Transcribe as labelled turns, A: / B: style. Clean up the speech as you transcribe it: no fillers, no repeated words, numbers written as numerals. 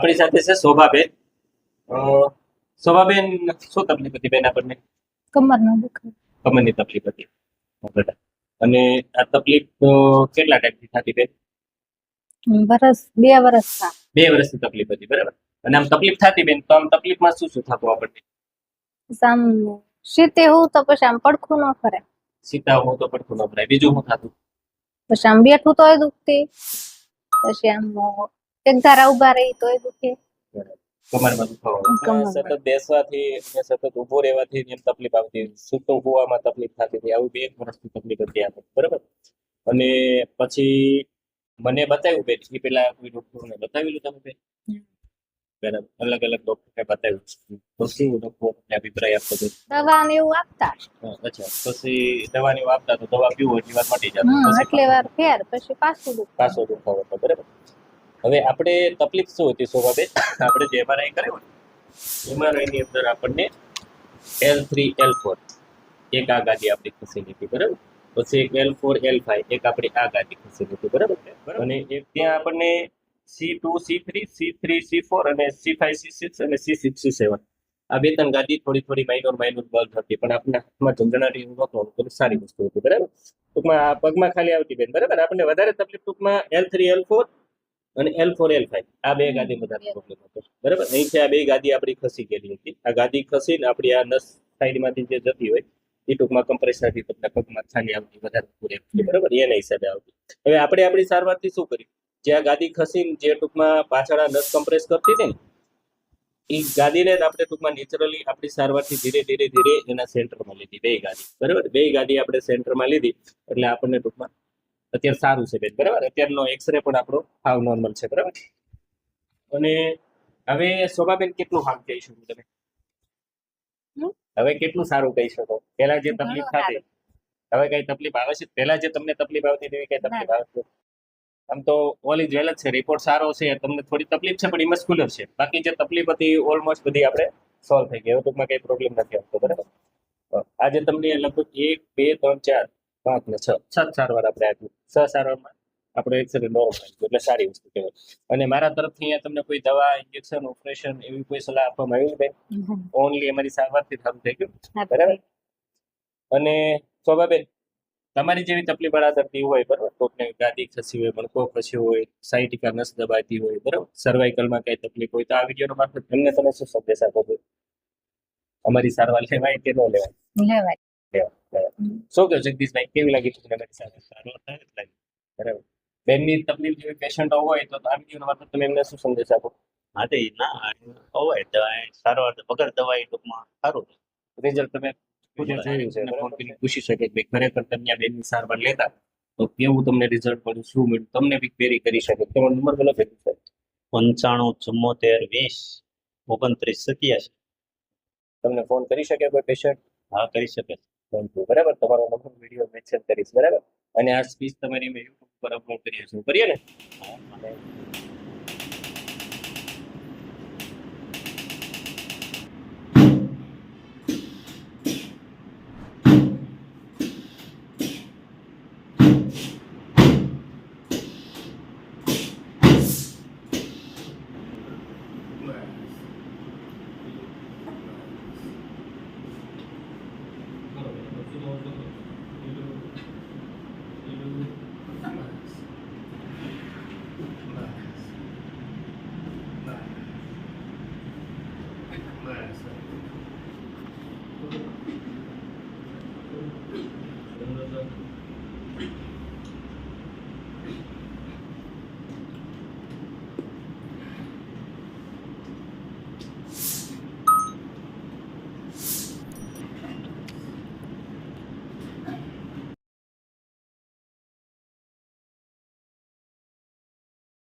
A: આપણી સાથે છે શોભાબેન. અ, શોભાબેન, શું તકલીફ હતી બેન આપણને?
B: કમરનો દુખાવો.
A: કમરની તકલીફ હતી. બરાબર. અને આ તકલીફ કેટલા ટાઈમથી થતી બેન?
B: વરસ 2 વરસ થા.
A: 2 વર્ષની તકલીફ હતી, બરાબર. અને આમ તકલીફ થતી બેન, તો આમ તકલીફમાં શું શું થતું આપણને?
B: આમ શીતે હું તો પછી આમ પડખું ન ફરે,
A: સીતા હું તો પડખું ન ભરાય. બીજું શું થતું?
B: પછી આમ બેઠું તોય દુખતી, પછી આમ એક ધારા ઉભા રહી તોય દુખે.
A: કમરમાં દુખાવો.
B: કમરમાં.
A: સતત બેસવાથી અને સતત ઊભો રહેવાથી એમ તકલીફ આવતી, સૂતો હોવામાં તકલીફ થતી હતી. આવું 2 વર્ષની તકલીફ હતી આપણે, બરાબર. અને પછી મને બતાવ્યું બેન, એ પેલા કોઈ ડોક્ટરને બતાવેલું તમે બેન? બરાબર. અલગ અલગ ડોક્ટરને બતાવ્યું, તો શું ડોક્ટરને અભિપ્રાય આપતો હતો?
B: દવા ને એવું આપતા.
A: અચ્છા, પછી દવાની આપતા તો દવા પીવો એટલી વાર મટી જતું,
B: એટલી વાર ફેર પછી પાછું દુખે.
A: પાછો દુખાવો હતો, બરાબર. હવે આપણે તકલીફ શું હતી શોભાબેન? આપણે જે એમઆરઆઈ કર્યો ને, એમઆરઆઈ ની અંદર આપણને L3 L4 એક આ ગાદી આપણી ખસેલી હતી, બરાબર. પછી એક L4 L5 એક આપણી આ ગાદી ખસેલી હતી, બરાબર. અને એક ત્યાં આપણને C2 C3 C3 C4 અને C5 C6 અને C6 C7 આ 2-3 ગાદી થોડી થોડી માઇનોર બલ્બ હતી, પણ આપણા હાથમાં ઝંઝણાટી એવું નહોતું, તો સારી વસ્તુ હતી, બરાબર. ટૂંકમાં આ પગમાં ખાલી આવતી બેન, બરાબર. આપણને વધારે તકલીફ ટૂંકમાં L3 L4 અને L4 L5 આ 2 ગાદી વધારે પ્રોબ્લેમ હતો, બરાબર. અહીંથી આ 2 ગાદી આપણી ખસી ગયેલી હતી. આ ગાદી ખસીને આપણી આ નસ સાઈડમાંથી જે જતી હોય એ ટૂંકમાં કમ્પ્રેશરથી તમને પગમાં ખાલી આવતી વધારે પૂરે, બરાબર. એના હિસાબે આવતી. હવે આપણે આપણી સારવારથી શું કર્યું? જે આ ગાદી ખસીને જે ટૂંકમાં પાછળ આ નસ કમ્પ્રેસ કરતી હતી ને, એ ગાદીને આપણે ટૂંકમાં નેચરલી આપણી સારવારથી ધીરે ધીરે ધીરે એના સેન્ટરમાં લીધી 2 ગાદી, બરાબર. 2 ગાદી આપણે સેન્ટરમાં લીધી એટલે આપણને ટૂંકમાં અત્યારે સારું છે બેન, બરાબર. અત્યારનો એક્સરે પણ આપણો હાવ નોર્મલ છે, બરાબર. અને હવે શોભાબેન કેટલું સારું કહી શકો તમે? હવે કેટલું સારું કહી શકો? પહેલા જે તકલીફ થતી હવે કઈ તકલીફ આવે છે? પહેલા જે તમને તકલીફ આવતી હતી કઈ તકલીફ આવે છે? આમ તો ઓલ ઇઝ વેલ જ છે, રિપોર્ટ સારો છે. તમને થોડી તકલીફ છે પણ ઇમસ્ક્યુલર છે. બાકી જે તકલીફ હતી ઓલમોસ્ટ બધી આપણે સોલ્વ થઈ ગઈ. હવે ટૂંકમાં કઈ પ્રોબ્લેમ નથી આવતો, બરાબર. આજે તમને લગભગ 1 2 3 4 5 ને 6 સારવાર આપણે આપી. 6 સારવારમાં આપણો એક્સરે નોર્મલ આવ્યો, એટલે સારી વસ્તુ કહેવાય. અને મારા તરફથી અહીંયા તમને કોઈ દવા, ઇન્જેક્શન, ઓપરેશન એવી કોઈ સલાહ આપવામાં આવી બેન? ઓનલી અમારી સારવારથી સારું થઈ ગયું, બરાબર. અને શોભાબેન, તમારી જેવી તકલીફ વાળા દર્દી હોય, બરાબર, કોકને ગાદી ખસી હોય, મણકો ખસ્યો હોય, સાયટિકા નસ દબાતી હોય, બરાબર, સર્વાઇકલમાં કઈ તકલીફ હોય, તો આ વિડીયોનો મારફત તમને તમે શું સંદેશ આપો છો? અમારી સારવાર લેવાય કે ન લેવાય?
B: લેવાય.
A: શું કહો જગદીશભાઈ, કેવી લાગી તમને અમારી સારવાર? સારવાર સારી જ લાગી, બરાબર. બેનની તકલીફ જેવી પેશન્ટો હોય તો આ વિડીયોનો મારફત તમે એમને શું સંદેશ આપો?
C: હા તો ના હોય દવા સારવાર વગર દવાઈ ટૂંકમાં સારું
A: રિઝલ્ટ તમે ખુદ જોયું છે, ફોન કરીને પૂછી શકે કે ખરેખર તમે આ બેનની સારવાર લેતા તો કેવું તમને રિઝલ્ટ મળ્યું, શું મળ્યું, તમને બી ક્વેરી કરી શકે. તમારો નંબર બોલો કે
C: 95 74 20 29 87.
A: તમને ફોન કરી શકે કોઈ પેશન્ટ?
C: હા કરી શકે.
A: થેન્ક યુ, બરાબર. તમારો નંબર વિડીયો મેન્શન કરીશ, બરાબર. અને આ સ્પીચ તમારી મેં યુટ્યુબ પર અપલોડ કરીએ છીએ, કરીએ ને?
C: હા.